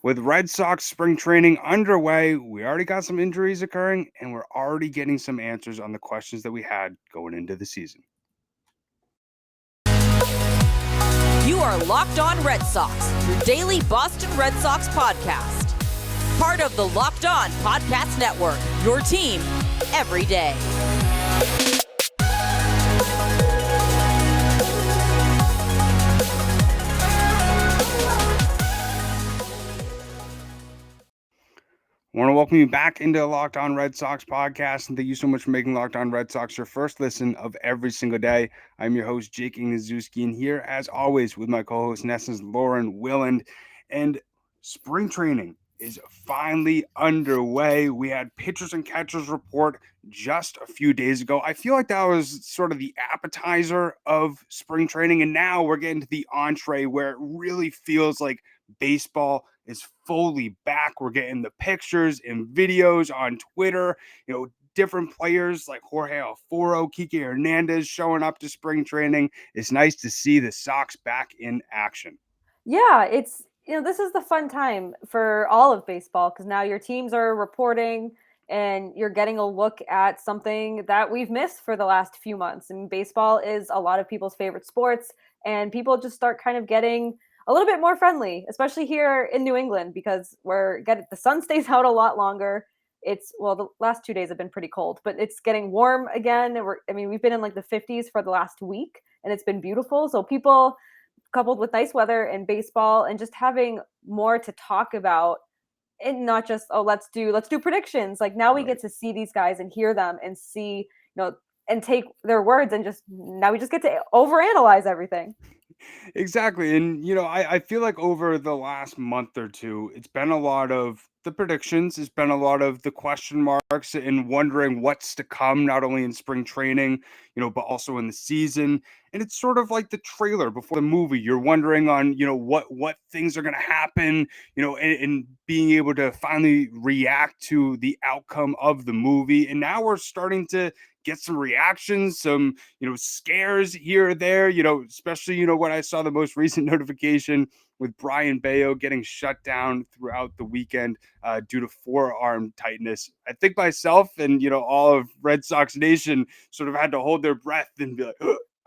With Red Sox spring training underway, we already got some injuries occurring, and we're already getting some answers on the questions that we had going into the season. You are Locked On Red Sox, your daily Boston Red Sox podcast. Part of the Locked On Podcast Network, your team every day. I want to welcome you back into the Locked On Red Sox podcast, and thank you so much for making Locked On Red Sox your first listen of every single day. I'm your host, Jake Ignazuski, and here, as always, with my co-host, Nessa's Lauren Willand. And spring training is finally underway. We had pitchers and catchers report just a few days ago. I feel like that was sort of the appetizer of spring training, and now we're getting to the entree where it really feels like baseball is fully back. We're getting the pictures and videos on Twitter, different players like Jorge Alfaro, Kike Hernandez showing up to spring training. It's nice to see the Sox back in action. Yeah, this is the fun time for all of baseball because now your teams are reporting and you're getting a look at something that we've missed for the last few months. And baseball is a lot of people's favorite sports, and people just start kind of getting a little bit more friendly, especially here in New England, because the sun stays out a lot longer. The last 2 days have been pretty cold, but it's getting warm again. We've been in like the 50s for the last week, and it's been beautiful. So people, coupled with nice weather and baseball and just having more to talk about, and not just, let's do predictions. Like now we get to see these guys and hear them and see, and take their words, and now we just get to overanalyze everything. Exactly. And, I feel like over the last month or two, it's been a lot of the predictions. It's been a lot of the question marks and wondering what's to come, not only in spring training, but also in the season. And it's sort of like the trailer before the movie. You're wondering on, what things are going to happen, and being able to finally react to the outcome of the movie. And now we're starting to get some reactions, some, scares here or there, especially, when I saw the most recent notification with Brayan Bello getting shut down throughout the weekend due to forearm tightness. I think myself and, all of Red Sox Nation sort of had to hold their breath and be like,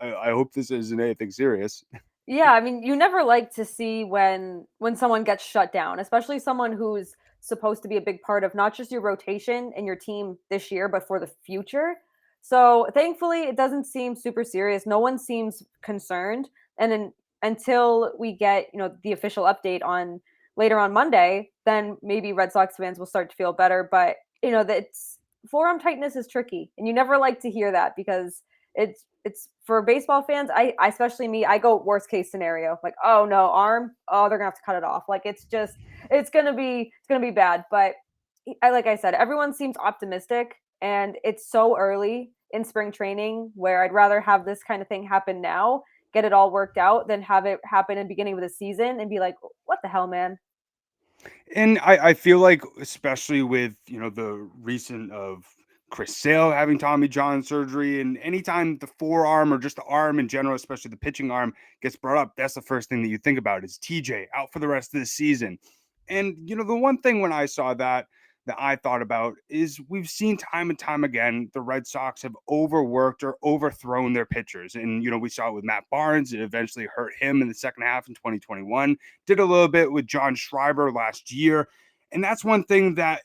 I hope this isn't anything serious. Yeah, you never like to see when someone gets shut down, especially someone who's supposed to be a big part of not just your rotation and your team this year, but for the future. So thankfully, it doesn't seem super serious. No one seems concerned. And then until we get, the official update on later on Monday, then maybe Red Sox fans will start to feel better. But, that's forearm tightness is tricky. And you never like to hear that because it's for baseball fans. I especially me, I go worst case scenario. Like, oh no, arm. Oh, they're gonna have to cut it off. Like it's gonna be bad. But like I said, everyone seems optimistic. And it's so early in spring training where I'd rather have this kind of thing happen now, get it all worked out, than have it happen in the beginning of the season and be like, what the hell, man? And I feel like, especially with, the recent of Chris Sale having Tommy John surgery, and anytime the forearm or just the arm in general, especially the pitching arm, gets brought up, that's the first thing that you think about is TJ out for the rest of the season. And, the one thing when I saw that I thought about is we've seen time and time again the Red Sox have overworked or overthrown their pitchers. And, we saw it with Matt Barnes. It eventually hurt him in the second half in 2021. Did a little bit with John Schreiber last year. And that's one thing that,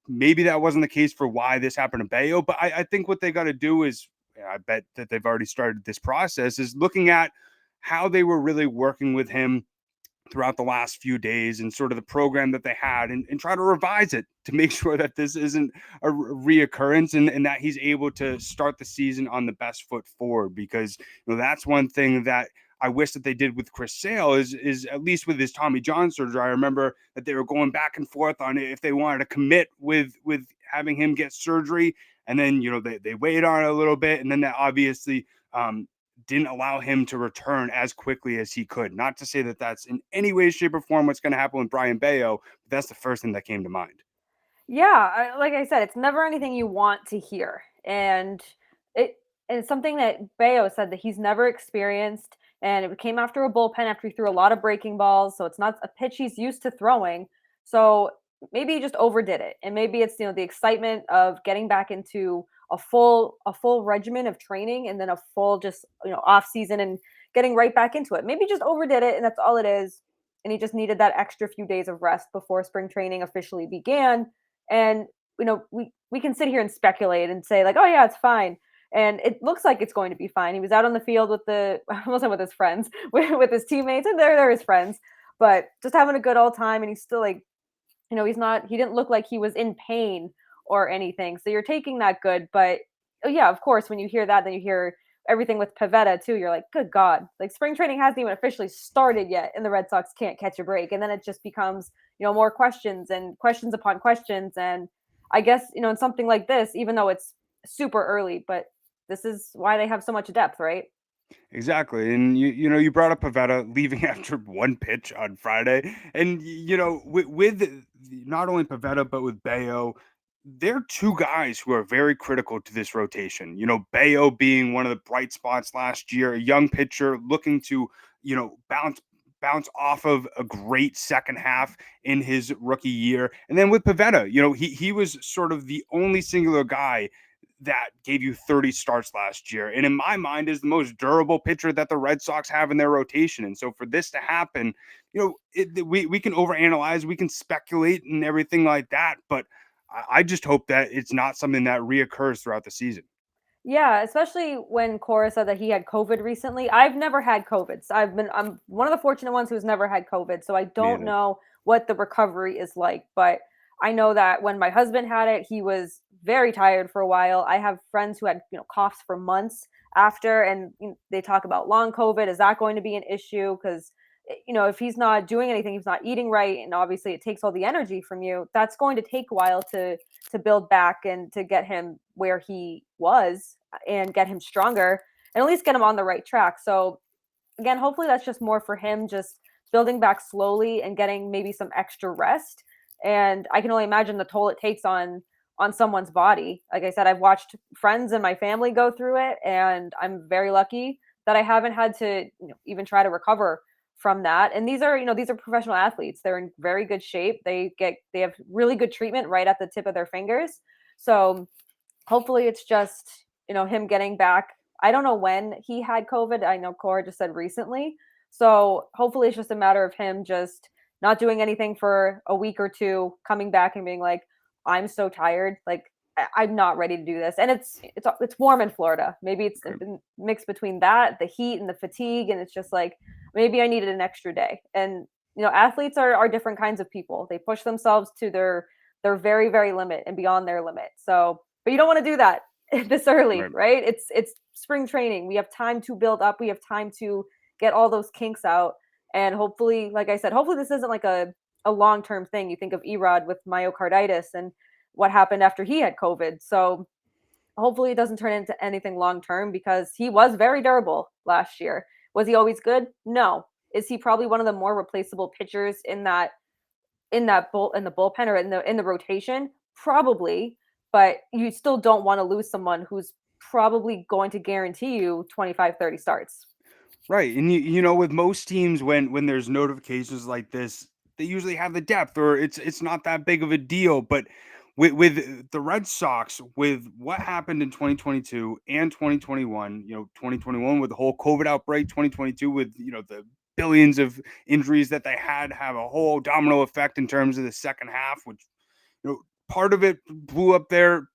maybe that wasn't the case for why this happened to Bello. But I think what they got to do is, I bet that they've already started this process, is looking at how they were really working with him throughout the last few days and sort of the program that they had, and try to revise it to make sure that this isn't a reoccurrence, and that he's able to start the season on the best foot forward. Because that's one thing that I wish that they did with Chris Sale is at least with his Tommy John surgery. I remember that they were going back and forth on if they wanted to commit with having him get surgery, and then they waited on it a little bit, and then that obviously didn't allow him to return as quickly as he could. Not to say that that's in any way, shape, or form what's going to happen with Brayan Bello, but that's the first thing that came to mind. Yeah, like I said, it's never anything you want to hear. And it's something that Bello said that he's never experienced. And it came after a bullpen after he threw a lot of breaking balls. So it's not a pitch he's used to throwing. So maybe he just overdid it. And maybe it's, the excitement of getting back into a full regimen of training and then a full just, off season and getting right back into it. Maybe just overdid it and that's all it is. And he just needed that extra few days of rest before spring training officially began. And we can sit here and speculate and say like, oh yeah, it's fine. And it looks like it's going to be fine. He was out on the field with I almost said with his friends, with his teammates, and they're his friends, but just having a good old time. And he's still like, he didn't look like he was in pain or anything. So you're taking that good. But oh, yeah, of course, when you hear that, then you hear everything with Pivetta too. You're like, good God, like spring training hasn't even officially started yet, and the Red Sox can't catch a break. And then it just becomes, more questions and questions upon questions. And I guess, in something like this, even though it's super early, but this is why they have so much depth, right? Exactly. And you brought up Pavetta leaving after one pitch on Friday. And with not only Pavetta but with Bello, they're two guys who are very critical to this rotation. Bello being one of the bright spots last year, a young pitcher looking to, bounce off of a great second half in his rookie year. And then with Pavetta, he was sort of the only singular guy that gave you 30 starts last year. And in my mind is the most durable pitcher that the Red Sox have in their rotation. And so for this to happen, we can overanalyze, we can speculate and everything like that. But I just hope that it's not something that reoccurs throughout the season. Yeah, especially when Cora said that he had COVID recently. I've never had COVID. So I'm one of the fortunate ones who's never had COVID. So I Me don't either. know what the recovery is like, but I know that when my husband had it, he was very tired for a while. I have friends who had, coughs for months after, and they talk about long COVID. Is that going to be an issue? Because if he's not doing anything, he's not eating right, and obviously it takes all the energy from you. That's going to take a while to build back and to get him where he was and get him stronger and at least get him on the right track. So again, hopefully that's just more for him, just building back slowly and getting maybe some extra rest. And I can only imagine the toll it takes on someone's body. Like I said, I've watched friends and my family go through it, and I'm very lucky that I haven't had to even try to recover from that. And these are professional athletes. They're in very good shape. They have really good treatment right at the tip of their fingers. So hopefully it's just, him getting back. I don't know when he had COVID. I know Cora just said recently. So hopefully it's just a matter of him just not doing anything for a week or two, coming back and being like, I'm so tired. Like I'm not ready to do this. And it's warm in Florida. Maybe it's Right. a mix between that, the heat and the fatigue. And it's just like, maybe I needed an extra day. And, athletes are different kinds of people. They push themselves to their very, very limit and beyond their limit. So, but you don't want to do that this early, Right. right? It's spring training. We have time to build up. We have time to get all those kinks out. And hopefully, like I said, hopefully this isn't like a long-term thing. You think of Erod with myocarditis and what happened after he had COVID. So hopefully it doesn't turn into anything long-term because he was very durable last year. Was he always good? No. Is he probably one of the more replaceable pitchers in the bullpen or in the rotation? Probably, but you still don't want to lose someone who's probably going to guarantee you 25, 30 starts. Right. And with most teams when there's notifications like this, they usually have the depth or it's not that big of a deal. But with the Red Sox, with what happened in 2022 and 2021, 2021 with the whole COVID outbreak, 2022 with, the billions of injuries that they had have a whole domino effect in terms of the second half, which part of it blew up their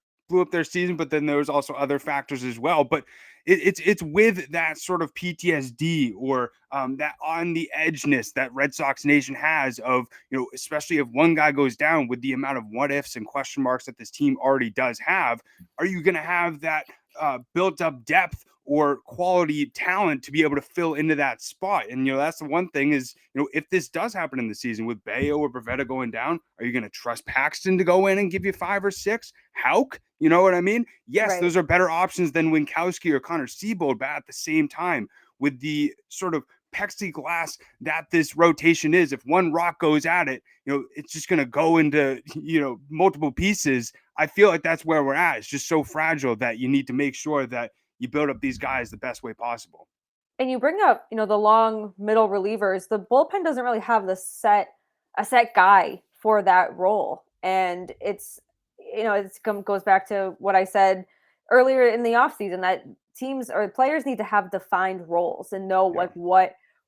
season, but then there was also other factors as well. But it's with that sort of PTSD or that on the edgeness that Red Sox Nation has of especially if one guy goes down with the amount of what ifs and question marks that this team already does have, are you going to have that built up depth or quality talent to be able to fill into that spot? And that's the one thing is if this does happen in the season with Bello or Pivetta going down, are you going to trust Paxton to go in and give you 5 or 6? Houck, you know what I mean? Yes, Right. those are better options than Winkowski or Connor Siebold, but at the same time, with the sort of plexiglass that this rotation is, if one rock goes at it, it's just going to go into multiple pieces. I feel like that's where we're at. It's just so fragile that you need to make sure that you build up these guys the best way possible. And you bring up, the long middle relievers. The bullpen doesn't really have a set guy for that role. And it's, goes back to what I said earlier in the offseason, that teams or players need to have defined roles and know Yeah. like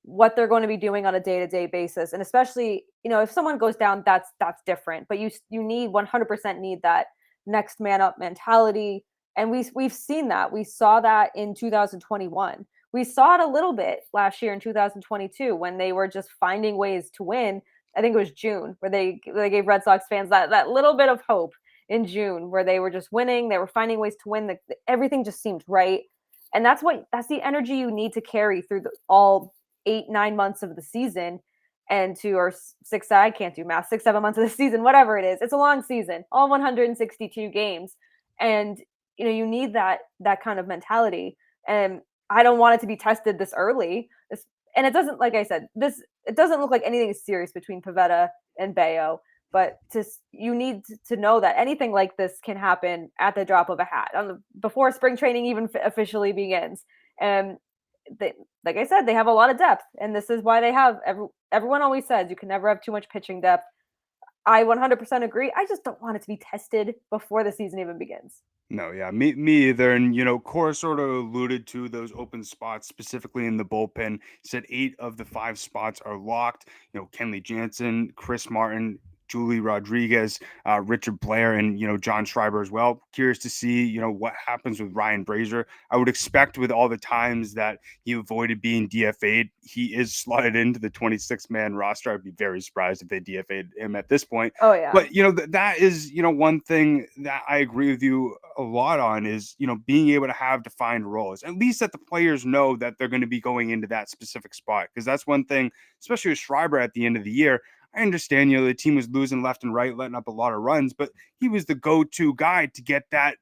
what they're going to be doing on a day-to-day basis. And especially, if someone goes down, that's different, but you need 100% need that next man up mentality. And we've seen that. We saw that in 2021. We saw it a little bit last year in 2022 when they were just finding ways to win. I think it was June where they gave Red Sox fans that little bit of hope in June, where they were just winning. They were finding ways to win. Everything just seemed right. And that's the energy you need to carry through all 8-9 months of the season, and or six, I can't do math, 6-7 months of the season, whatever it is. It's a long season, all 162 games. And you need that kind of mentality. And I don't want it to be tested this early. And it doesn't, like I said, it doesn't look like anything is serious between Pivetta and Bello. But you need to know that anything like this can happen at the drop of a hat before spring training even officially begins. And like I said, they have a lot of depth, and this is why they have everyone always says you can never have too much pitching depth. I 100% agree. I just don't want it to be tested before the season even begins. No, yeah, me either. And Cora sort of alluded to those open spots specifically in the bullpen. Said 8 of the 5 spots are locked. Kenley Jansen, Chris Martin, Julie Rodriguez, Richard Blair, and John Schreiber as well. Curious to see what happens with Ryan Brazier. I would expect with all the times that he avoided being DFA'd, he is slotted into the 26-man roster. I'd be very surprised if they DFA'd him at this point. Oh yeah. But that is one thing that I agree with you a lot on is being able to have defined roles, at least that the players know that they're going to be going into that specific spot, because that's one thing, especially with Schreiber at the end of the year. I understand, the team was losing left and right, letting up a lot of runs, but he was the go-to guy to get that,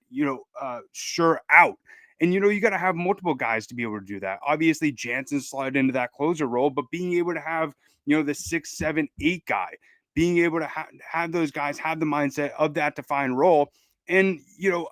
sure out. And, you got to have multiple guys to be able to do that. Obviously, Jansen slid into that closer role, but being able to have, the 6, 7, 8 guy, being able to have those guys have the mindset of that defined role. And,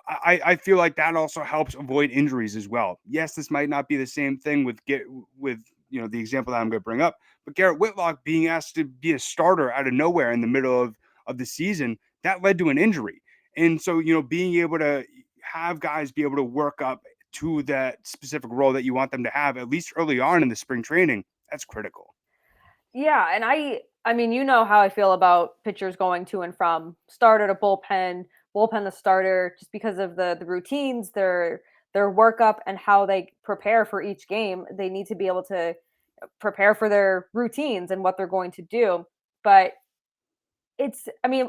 I feel like that also helps avoid injuries as well. Yes, this might not be the same thing with the example that I'm going to bring up, but Garrett Whitlock being asked to be a starter out of nowhere in the middle of the season, that led to an injury. And so, being able to have guys be able to work up to that specific role that you want them to have, at least early on in the spring training, that's critical. Yeah, and I mean, how I feel about pitchers going to and from starter to bullpen to starter, just because of the routines, their workup, and how they prepare for each game. They need to be able to prepare for their routines and what they're going to do. But I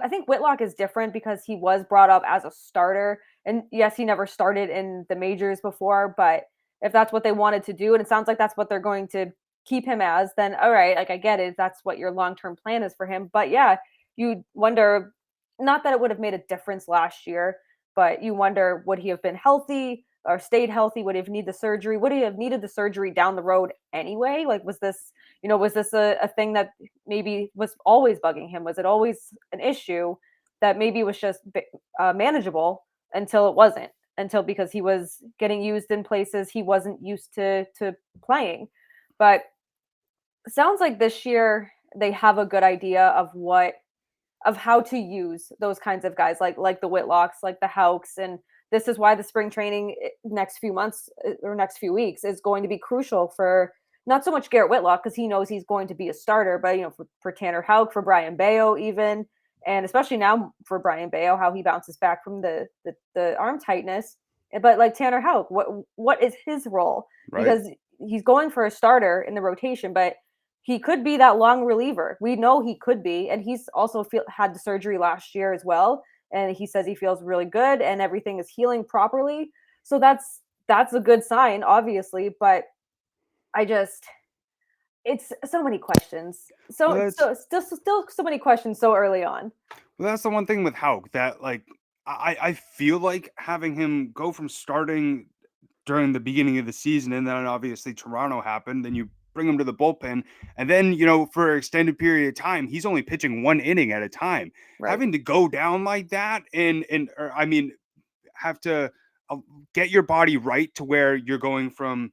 think Whitlock is different because he was brought up as a starter. And yes, he never started in the majors before, but if that's what they wanted to do, and it sounds like that's what they're going to keep him as, then all right, like I get it. That's what your long-term plan is for him. But yeah, you wonder, not that it would have made a difference last year, but you wonder, would he have been healthy or stayed healthy? Would he have needed the surgery? Would he have needed the surgery down the road anyway? Like, was this a thing that maybe was always bugging him? Was it always an issue that maybe was just manageable until it wasn't? Because he was getting used in places he wasn't used to playing. But it sounds like this year they have a good idea of how to use those kinds of guys, like the Whitlocks, like the Houks. And this is why the spring training next few months or next few weeks is going to be crucial for not so much Garrett Whitlock, because he knows he's going to be a starter, but for Tanner Houck, for Brayan Bello even, and especially now for Brayan Bello, how he bounces back from the arm tightness. But like Tanner Houck, what is his role? Right. Because he's going for a starter in the rotation, but he could be that long reliever. We know he could be, and he's also had the surgery last year as well. And he says he feels really good and everything is healing properly. So that's a good sign, obviously. But it's so many questions. Still so many questions so early on. Well, that's the one thing with Hauk that, like, I feel like having him go from starting during the beginning of the season, and then obviously Toronto happened, then you bring him to the bullpen, and then for an extended period of time, he's only pitching 1 inning at a time. Right. Having to go down like that, have to get your body right to where you're going from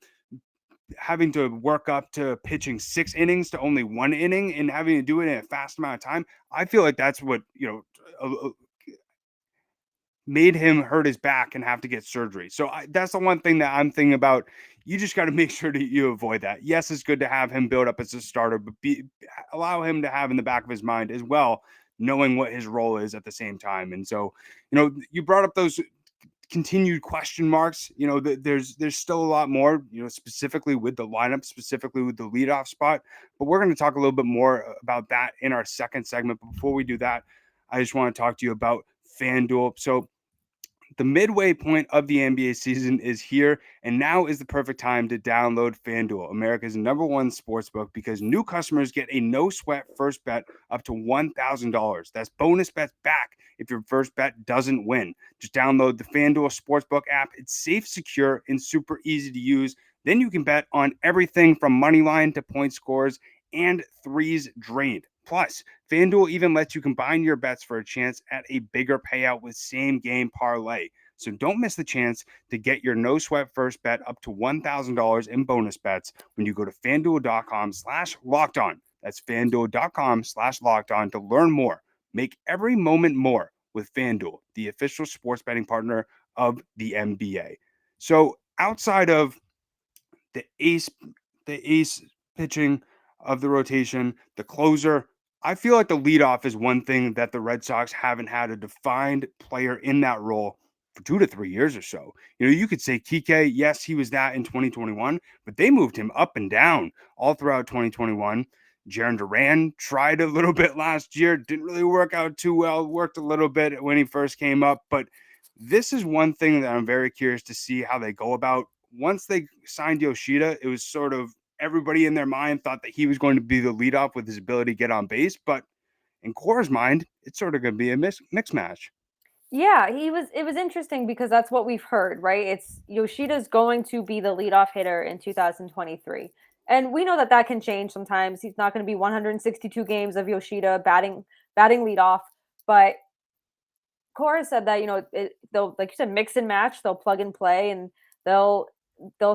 having to work up to pitching 6 innings to only 1 inning and having to do it in a fast amount of time, I feel like that's what, made him hurt his back and have to get surgery. So that's the one thing that I'm thinking about. You just got to make sure that you avoid that. Yes, it's good to have him build up as a starter, but allow him to have in the back of his mind as well, knowing what his role is at the same time. And so, you brought up those continued question marks. There's still a lot more, specifically with the lineup, specifically with the leadoff spot. But we're going to talk a little bit more about that in our second segment. But before we do that, I just want to talk to you about FanDuel. So the midway point of the NBA season is here, and now is the perfect time to download FanDuel, America's #1 sportsbook, because new customers get a no-sweat first bet up to $1,000. That's bonus bets back if your first bet doesn't win. Just download the FanDuel Sportsbook app. It's safe, secure, and super easy to use. Then you can bet on everything from money line to point scores and threes drained. Plus, FanDuel even lets you combine your bets for a chance at a bigger payout with same game parlay. So don't miss the chance to get your no sweat first bet up to $1,000 in bonus bets when you go to FanDuel.com/locked on. That's FanDuel.com/locked on to learn more. Make every moment more with FanDuel, the official sports betting partner of the NBA. So outside of the ace pitching of the rotation, the closer, I feel like the leadoff is one thing that the Red Sox haven't had a defined player in that role for 2 to 3 years or so. You could say Kike, yes, he was that in 2021, but they moved him up and down all throughout 2021. Jaron Duran tried a little bit last year, didn't really work out too well, worked a little bit when he first came up, but this is one thing that I'm very curious to see how they go about. Once they signed Yoshida, it was sort of everybody in their mind thought that he was going to be the leadoff with his ability to get on base. But in Cora's mind, it's sort of going to be a mix match. Yeah, it was interesting because that's what we've heard, right? It's Yoshida's going to be the leadoff hitter in 2023. And we know that that can change sometimes. He's not going to be 162 games of Yoshida batting leadoff, but Cora said that, they'll, like you said, mix and match, they'll plug and play, and they'll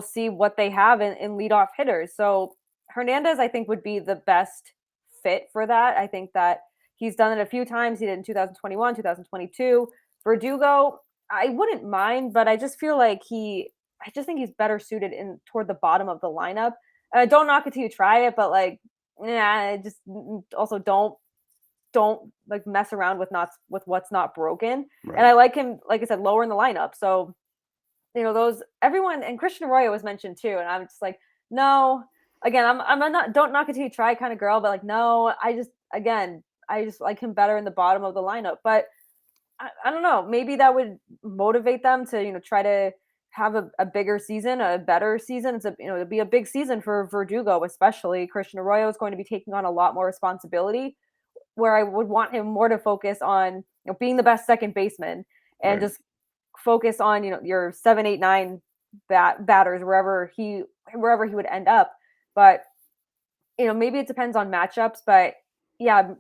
see what they have in leadoff hitters. So Hernandez, I think, would be the best fit for that. I think that he's done it a few times. He did in 2021, 2022. Verdugo, I wouldn't mind, but I just feel like I just think he's better suited in toward the bottom of the lineup. Don't knock it till you try it, but just also don't like mess around with what's not broken. Right. And I like him, like I said, lower in the lineup. So, those everyone, and Christian Arroyo was mentioned too. And I'm just like, no, again, I'm not, don't knock it till you try kind of girl, but like, no, I just like him better in the bottom of the lineup. But I don't know, maybe that would motivate them to, try to have a bigger season, a better season. It'd be a big season for Verdugo, especially. Christian Arroyo is going to be taking on a lot more responsibility, where I would want him more to focus on, being the best second baseman and just focus on, your 7, 8, 9 batters wherever he would end up. But, maybe it depends on matchups, but yeah,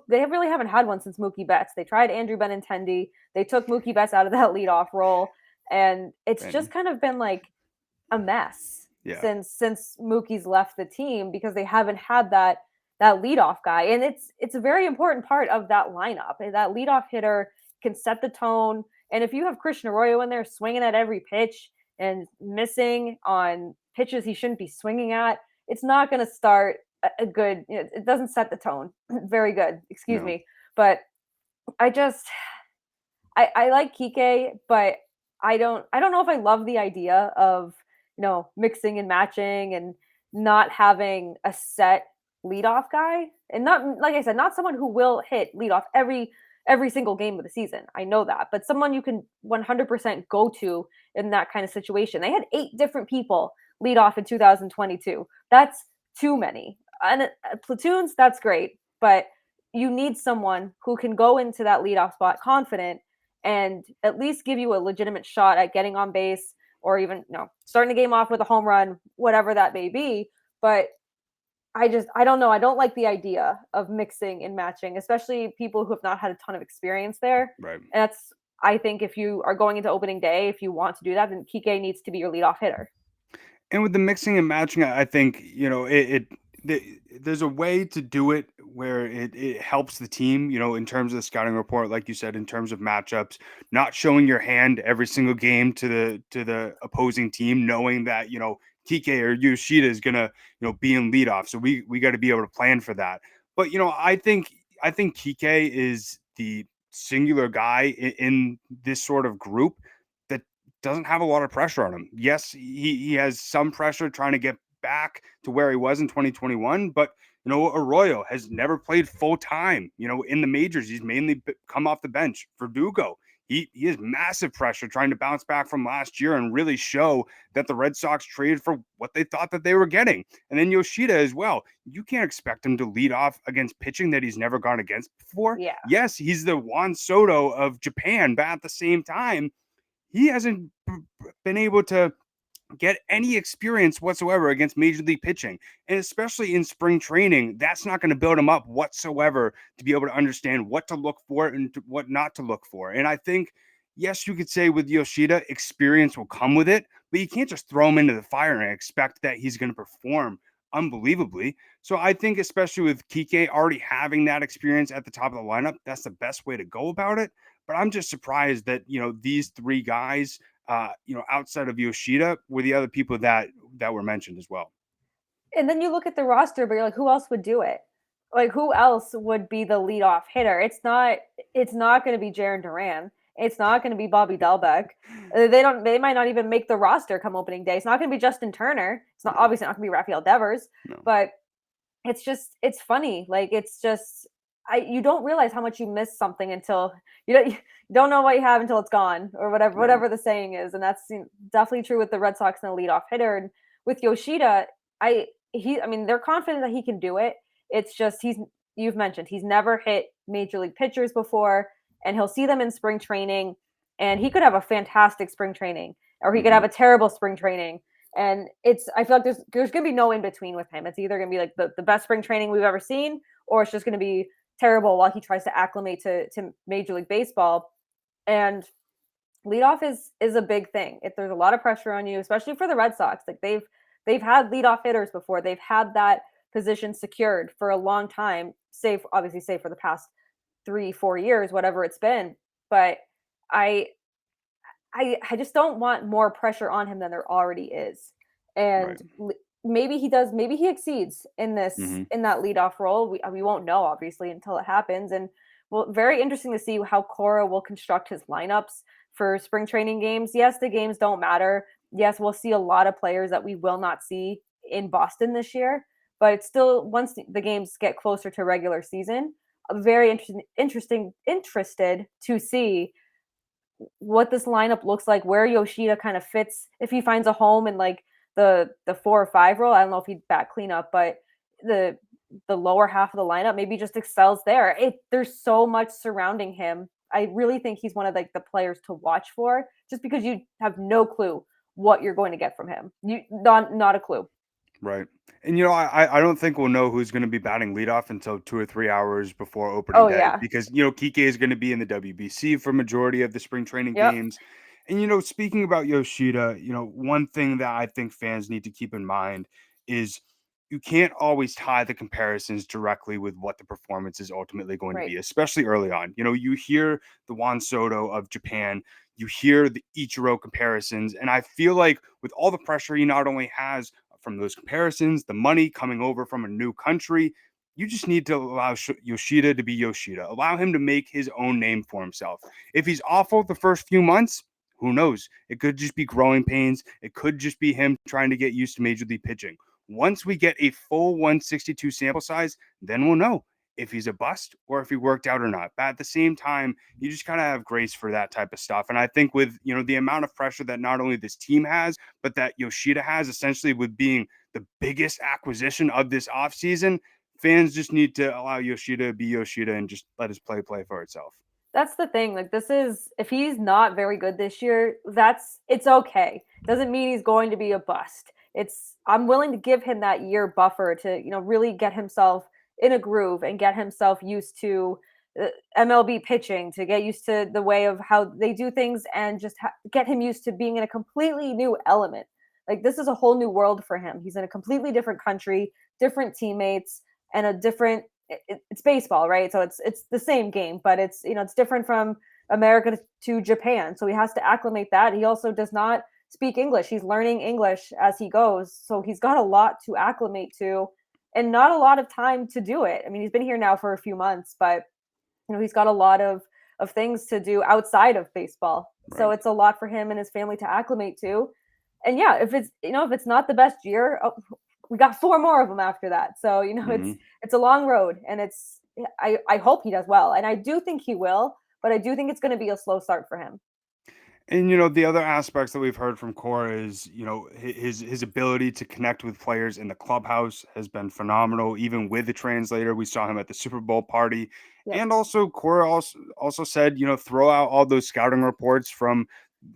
they really haven't had one since Mookie Betts. They tried Andrew Benintendi. They took Mookie Betts out of that leadoff role, and it's just kind of been like a mess since Mookie's left the team, because they haven't had that leadoff guy. And it's a very important part of that lineup. And that leadoff hitter can set the tone. And if you have Christian Arroyo in there swinging at every pitch and missing on pitches he shouldn't be swinging at, it's not going to start a good, it doesn't set the tone very good, excuse me. But I like Kike, but I don't know if I love the idea of, mixing and matching and not having a set leadoff guy, and not, like I said, not someone who will hit leadoff every single game of the season. I know that, but someone you can 100% go to in that kind of situation. They had 8 different people lead off in 2022. That's too many. And platoons, that's great, but you need someone who can go into that leadoff spot confident and at least give you a legitimate shot at getting on base, or even starting the game off with a home run, whatever that may be. But I don't know. I don't like the idea of mixing and matching, especially people who have not had a ton of experience there. Right. And I think if you are going into opening day, if you want to do that, then Kike needs to be your leadoff hitter. And with the mixing and matching, I think, there's a way to do it where it helps the team, in terms of the scouting report, like you said, in terms of matchups, not showing your hand every single game to the opposing team, knowing that, Kike or Yoshida is gonna, be in leadoff. So we got to be able to plan for that. But I think Kike is the singular guy in this sort of group that doesn't have a lot of pressure on him. Yes, he has some pressure trying to get back to where he was in 2021, but Arroyo has never played full time. In the majors, he's mainly come off the bench. Verdugo, he has massive pressure trying to bounce back from last year and really show that the Red Sox traded for what they thought that they were getting. And then Yoshida as well. You can't expect him to lead off against pitching that he's never gone against before. Yeah. Yes, he's the Juan Soto of Japan, but at the same time, he hasn't been able to get any experience whatsoever against major league pitching. And especially in spring training, that's not going to build him up whatsoever to be able to understand what to look for and what not to look for. And I think, yes, you could say with Yoshida, experience will come with it, but you can't just throw him into the fire and expect that he's going to perform unbelievably. So I think, especially with Kike already having that experience at the top of the lineup, that's the best way to go about it. But I'm just surprised that, these three guys, outside of Yoshida, were the other people that were mentioned as well. And then you look at the roster, but you're like, who else would do it? Like, who else would be the leadoff hitter? It's not going to be Jaron Duran. It's not going to be Bobby Delbeck. They might not even make the roster come opening day. It's not going to be Justin Turner. It's not obviously not going to be Rafael Devers, No. but it's funny. Like, it's just, you don't realize how much you miss something until you don't know what you have until it's gone, or whatever the saying is. And that's definitely true with the Red Sox and the leadoff hitter. And with Yoshida, they're confident that he can do it. It's just you've mentioned he's never hit major league pitchers before, and he'll see them in spring training, and he could have a fantastic spring training, or he could have a terrible spring training. And I feel like there's gonna be no in between with him. It's either gonna be like the best spring training we've ever seen, or it's just gonna be terrible while he tries to acclimate to Major League Baseball. And leadoff is a big thing. If there's a lot of pressure on you, especially for the Red Sox, like they've had leadoff hitters before. They've had that position secured for a long time, save for the past 3-4 years, whatever it's been. But I just don't want more pressure on him than there already is. And Right. maybe he does. Maybe he exceeds in this Mm-hmm. in that leadoff role. We won't know obviously until it happens. And well, very interesting to see how Cora will construct his lineups for spring training games. Yes, the games don't matter. Yes, we'll see a lot of players that we will not see in Boston this year. But it's still, once the games get closer to regular season, very interested to see what this lineup looks like, where Yoshida kind of fits, if he finds a home in like the 4 or 5 role. I don't know if he'd bat cleanup, but the lower half of the lineup maybe just excels there. There's so much surrounding him. I really think he's one of like the players to watch for, just because you have no clue what you're going to get from him. You not a clue. Right. And I don't think we'll know who's going to be batting leadoff until 2 or 3 hours before opening Oh day, yeah. because Kike is going to be in the WBC for majority of the spring training Yep. games. And speaking about Yoshida, one thing that I think fans need to keep in mind is you can't always tie the comparisons directly with what the performance is ultimately going to Right. be, especially early on. You hear the Juan Soto of Japan, you hear the Ichiro comparisons, and I feel like with all the pressure he not only has from those comparisons, the money coming over from a new country, you just need to allow Yoshida to be Yoshida. Allow him to make his own name for himself. If he's awful the first few months, who knows? It could just be growing pains. It could just be him trying to get used to major league pitching. Once we get a full 162 sample size, then we'll know if he's a bust or if he worked out or not. But at the same time, you just kind of have grace for that type of stuff. And I think with, the amount of pressure that not only this team has, but that Yoshida has, essentially with being the biggest acquisition of this offseason, fans just need to allow Yoshida to be Yoshida and just let his play for itself. That's the thing. Like, if he's not very good this year, it's okay. Doesn't mean he's going to be a bust. I'm willing to give him that year buffer to, really get himself in a groove and get himself used to MLB pitching, to get used to the way of how they do things, and just get him used to being in a completely new element. Like, this is a whole new world for him. He's in a completely different country, different teammates, and a different it's baseball, right? So it's the same game, but it's, it's different from America to Japan. So he has to acclimate that. He also does not speak English. He's learning English as he goes. So he's got a lot to acclimate to and not a lot of time to do it. I mean, he's been here now for a few months, but he's got a lot of things to do outside of baseball. Right. So it's a lot for him and his family to acclimate to. And yeah, if it's not the best year, we got 4 more of them after that. So, it's a long road, and I hope he does well. And I do think he will, but I do think it's going to be a slow start for him. And the other aspects that we've heard from Cora is, his ability to connect with players in the clubhouse has been phenomenal. Even with the translator, we saw him at the Super Bowl party. Yep. And also Cora also said, throw out all those scouting reports from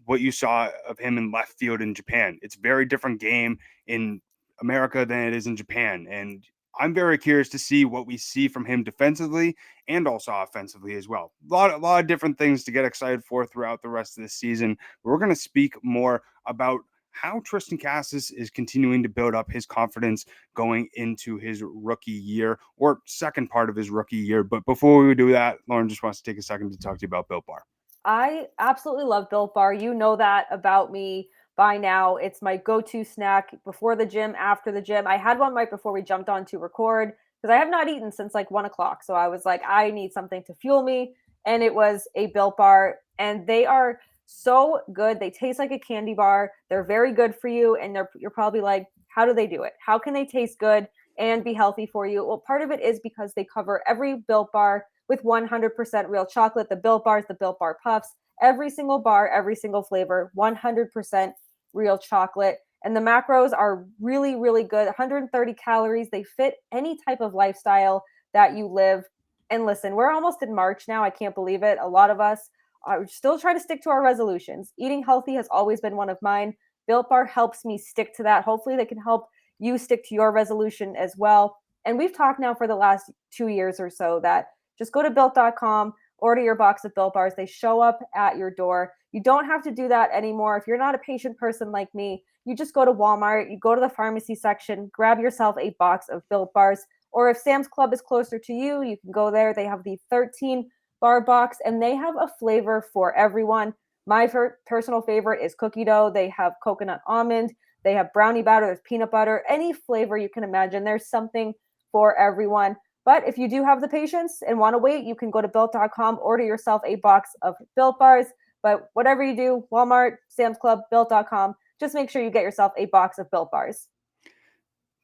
what you saw of him in left field in Japan. It's a very different game in America than it is in Japan. And I'm very curious to see what we see from him defensively and also offensively as well. A lot of different things to get excited for throughout the rest of the season. We're going to speak more about how Triston Casas is continuing to build up his confidence going into his rookie year, or second part of his rookie year. But before we do that, Lauren just wants to take a second to talk to you about Built Bar. I absolutely love Built Bar. You know that about me by now. It's my go-to snack before the gym, after the gym. I had one right before we jumped on to record because I have not eaten since like 1 o'clock. So I was like, I need something to fuel me. And it was a Built Bar, and they are so good. They taste like a candy bar. They're very good for you. And you're probably like, how do they do it? How can they taste good and be healthy for you? Well, part of it is because they cover every Built Bar with 100% real chocolate. The Built Bars, the Built Bar Puffs, every single bar, every single flavor, 100% real chocolate. And the macros are really, really good. 130 calories. They fit any type of lifestyle that you live. And listen, we're almost in March now. I can't believe it. A lot of us are still trying to stick to our resolutions. Eating healthy has always been one of mine. Built Bar helps me stick to that. Hopefully they can help you stick to your resolution as well. And we've talked now for the last 2 years or so that just go to built.com, order your box of Built Bars. They show up at your door. You don't have to do that anymore. If you're not a patient person like me, you just go to Walmart, you go to the pharmacy section, grab yourself a box of Built Bars. Or if Sam's Club is closer to you, you can go there. They have the 13 bar box, and they have a flavor for everyone. My personal favorite is cookie dough. They have coconut almond. They have brownie batter. There's peanut butter. Any flavor you can imagine. There's something for everyone. But if you do have the patience and want to wait, you can go to built.com, order yourself a box of Built Bars. But whatever you do, Walmart, Sam's Club, built.com, just make sure you get yourself a box of Built Bars.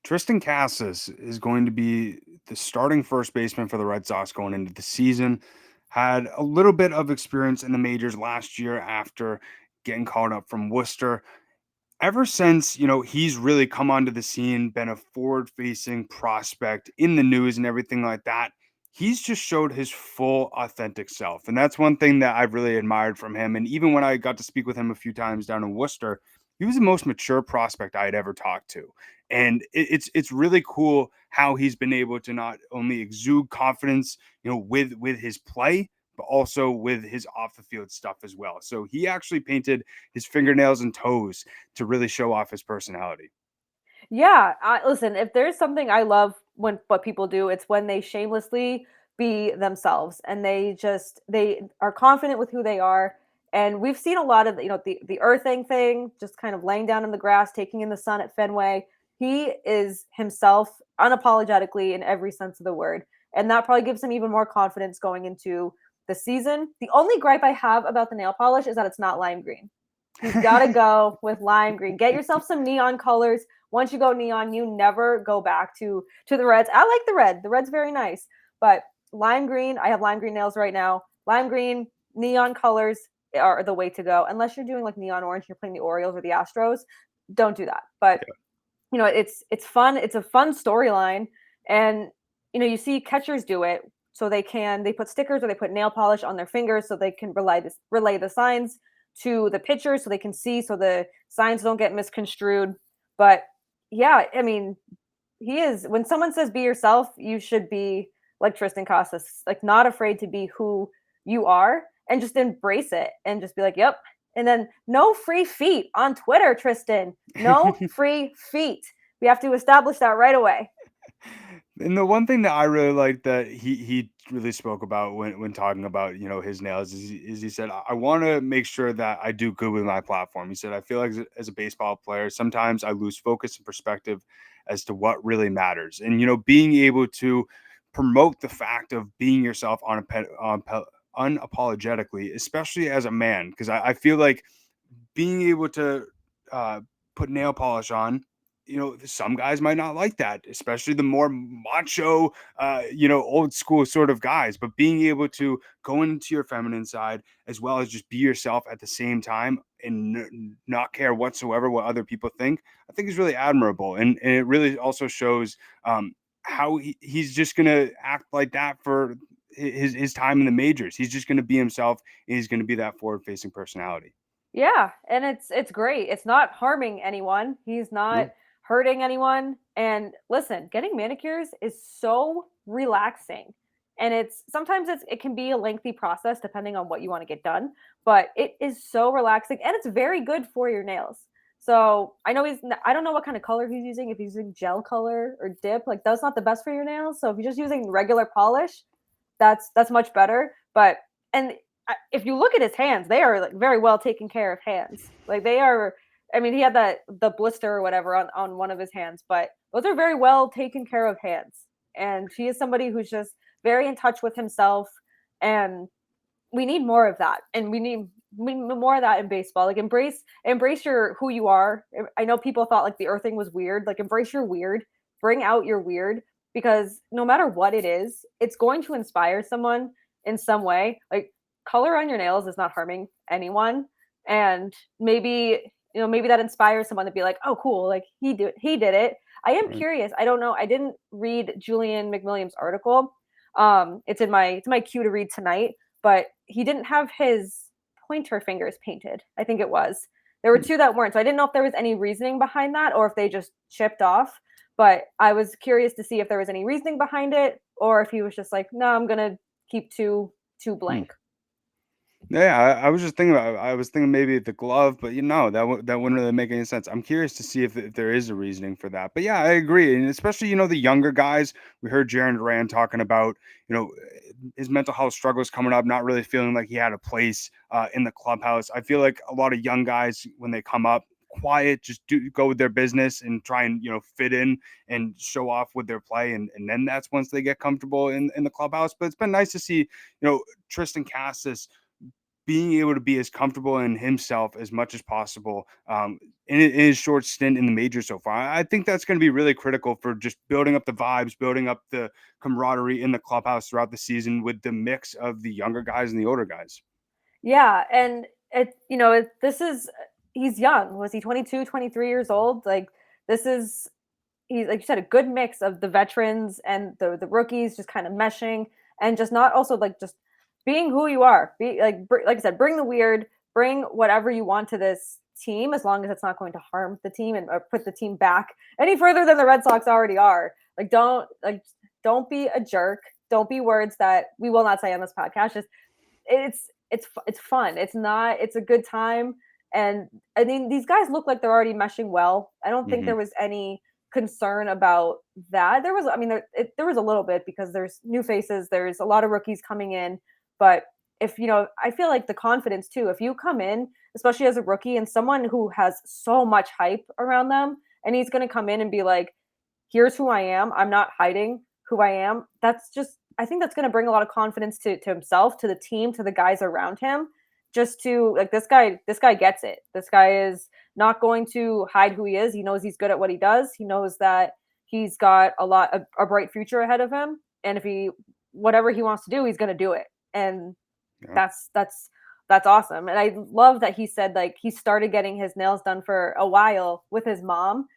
Triston Casas is going to be the starting first baseman for the Red Sox going into the season. Had a little bit of experience in the majors last year after getting called up from Worcester. Ever since, he's really come onto the scene, been a forward-facing prospect in the news and everything like that, he's just showed his full authentic self. And that's one thing that I've really admired from him. And even when I got to speak with him a few times down in Worcester, he was the most mature prospect I had ever talked to. And it's really cool how he's been able to not only exude confidence, with his play, but also with his off the field stuff as well. So he actually painted his fingernails and toes to really show off his personality. Yeah, listen, if there's something I love what people do, it's when they shamelessly be themselves and they are confident with who they are. And we've seen a lot of, the earthing thing, just kind of laying down in the grass, taking in the sun at Fenway. He is himself unapologetically in every sense of the word. And that probably gives him even more confidence going into the season. The only gripe I have about the nail polish is that it's not lime green. You've got to go with lime green. Get yourself some neon colors. Once you go neon, you never go back to the reds. I like the red. The red's very nice. But lime green, I have lime green nails right now. Lime green, neon colors are the way to go. Unless you're doing like neon orange, you're playing the Orioles or the Astros, don't do that. But, it's fun. It's a fun storyline. And, you see catchers do it. So they put stickers or they put nail polish on their fingers so they can relay the signs to the pitchers so they can see, so the signs don't get misconstrued. But yeah, I mean, when someone says be yourself, you should be like Triston Casas, like not afraid to be who you are and just embrace it and just be like, yep. And then no free feet on Twitter, Tristan. No free feet. We have to establish that right away. And the one thing that I really like that he really spoke about when talking about, you know, his nails is he said, I want to make sure that I do good with my platform. He said, I feel like as a baseball player, sometimes I lose focus and perspective as to what really matters. And, you know, being able to promote the fact of being yourself unapologetically, especially as a man, because I feel like being able to uh, put nail polish on, you know, some guys might not like that, especially the more macho, you know, old school sort of guys. But being able to go into your feminine side as well as just be yourself at the same time and not care whatsoever what other people think, I think is really admirable. And it really also shows how he's just going to act like that for his time in the majors. He's just going to be himself, and he's going to be that forward facing personality. Yeah, and it's great. It's not harming anyone. He's not No. hurting anyone. And listen, getting manicures is so relaxing. And it's sometimes it can be a lengthy process depending on what you want to get done, but it is so relaxing and it's very good for your nails. So I know I don't know what kind of color he's using, if he's using gel color or dip, like that's not the best for your nails. So if you're just using regular polish, that's much better. But and if you look at his hands, they are like very well taken care of hands. Like they are. I mean, he had the blister or whatever on one of his hands, but those are very well taken care of hands. And he is somebody who's just very in touch with himself, and we need more of that. And we need more of that in baseball. Like embrace your who you are. I know people thought like the earthing was weird. Like embrace your weird. Bring out your weird, because no matter what it is, it's going to inspire someone in some way. Like color on your nails is not harming anyone, and maybe maybe that inspires someone to be like, oh cool, like he did it. I am curious. I don't know, I didn't read Julian McWilliams' article. It's in my queue to read tonight, but he didn't have his pointer fingers painted. I think it was, there were two that weren't, so I didn't know if there was any reasoning behind that or if they just chipped off. But I was curious to see if there was any reasoning behind it, or if he was just like, no, I'm gonna keep two blank. Yeah, I was just thinking about. I was thinking maybe the glove, but you know that wouldn't really make any sense. I'm curious to see if there is a reasoning for that. But yeah, I agree, and especially the younger guys. We heard Jaron Duran talking about his mental health struggles coming up, not really feeling like he had a place in the clubhouse. I feel like a lot of young guys when they come up, quiet, just go with their business and try and fit in and show off with their play, and then that's once they get comfortable in the clubhouse. But it's been nice to see Triston Casas being able to be as comfortable in himself as much as possible in his short stint in the major so far. I think that's going to be really critical for just building up the vibes, building up the camaraderie in the clubhouse throughout the season with the mix of the younger guys and the older guys. Yeah, and this is, he's young. Was he 22, 23 years old? Like this is, he's, like you said, a good mix of the veterans and the rookies just kind of meshing, and just not also like just being who you are. Be like I said, bring the weird, bring whatever you want to this team, as long as it's not going to harm the team and or put the team back any further than the Red Sox already are. Don't be a jerk. Don't be words that we will not say on this podcast. Just it's fun. It's a good time. And I mean, these guys look like they're already meshing well. I don't think there was any concern about that. There was, I mean, there was a little bit, because there's new faces, there's a lot of rookies coming in. But if I feel like the confidence too, if you come in, especially as a rookie and someone who has so much hype around them, and he's going to come in and be like, here's who I am, I'm not hiding who I am. I think that's going to bring a lot of confidence to himself, to the team, to the guys around him, just to like, this guy gets it. This guy is not going to hide who he is. He knows he's good at what he does. He knows that he's got a bright future ahead of him. And if whatever he wants to do, he's going to do it. And that's awesome. And I love that he said like he started getting his nails done for a while with his mom,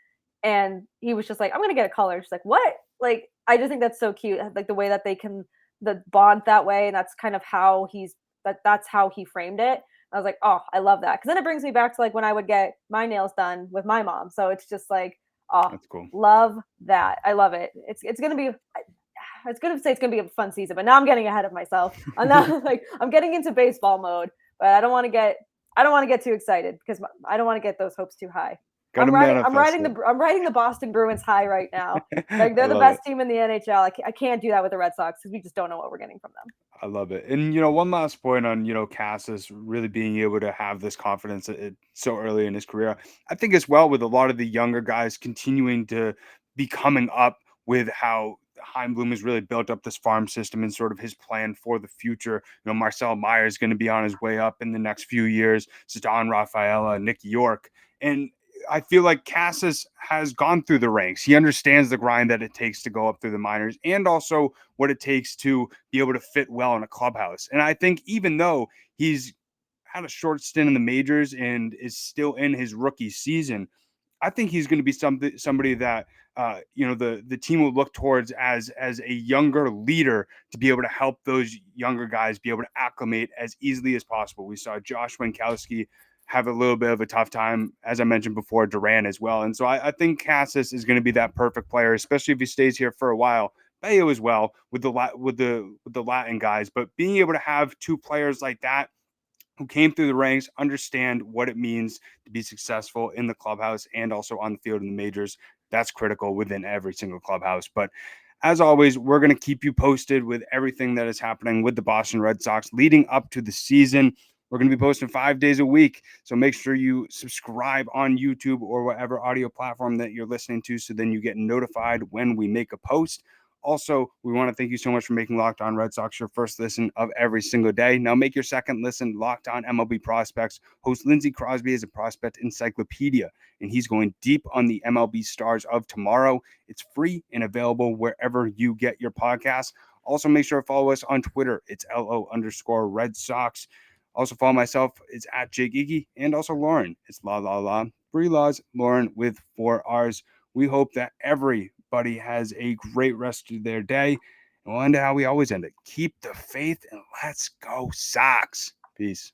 and he was just like, I'm gonna get a color. She's like, what? Like, I just think that's so cute, like the way that they can the bond that way, and that's kind of how that's how he framed it. I was like, oh, I love that, because then it brings me back to like when I would get my nails done with my mom. So it's just like, oh, That's cool. Love that. I love it. It's gonna be. It's good to say it's going to be a fun season, but now I'm getting ahead of myself. I'm not like, I'm getting into baseball mode, but I don't want to get I don't want to get too excited because I don't want to get those hopes too high. Gotta I'm manifest riding the Boston Bruins high right now. it. Like, I they're the love it. best team in the NHL. I can't do that with the Red Sox because we just don't know what we're getting from them. I love it. And one last point on Cassis really being able to have this confidence so early in his career. I think as well with a lot of the younger guys continuing to be coming up with how Heimblum has really built up this farm system and sort of his plan for the future. Marcel Meyer is going to be on his way up in the next few years. Don Rafaela, Nick York, and I feel like Cassis has gone through the ranks. He understands the grind that it takes to go up through the minors and also what it takes to be able to fit well in a clubhouse. And I think even though he's had a short stint in the majors and is still in his rookie season, I think he's going to be somebody that the team will look towards as a younger leader to be able to help those younger guys be able to acclimate as easily as possible. We saw Josh Winkowski have a little bit of a tough time, as I mentioned before, Duran as well. And so I think Cassis is going to be that perfect player, especially if he stays here for a while. Bello as well with the Latin guys, but being able to have two players like that who came through the ranks, understand what it means to be successful in the clubhouse and also on the field in the majors. That's critical within every single clubhouse. But as always, we're going to keep you posted with everything that is happening with the Boston Red Sox leading up to the season. We're going to be posting 5 days a week. So make sure you subscribe on YouTube or whatever audio platform that you're listening to so then you get notified when we make a post. Also, we want to thank you so much for making Locked On Red Sox your first listen of every single day. Now make your second listen Locked On MLB Prospects. Host Lindsey Crosby is a prospect encyclopedia, and he's going deep on the MLB stars of tomorrow. It's free and available wherever you get your podcasts. Also, make sure to follow us on Twitter. It's LO_Red Sox. Also, follow myself. It's at Jake Iggy, and also Lauren. It's Three Laws, Lauren with 4 R's. We hope that everybody has a great rest of their day. And we'll end it how we always end it. Keep the faith and let's go Sox. Peace.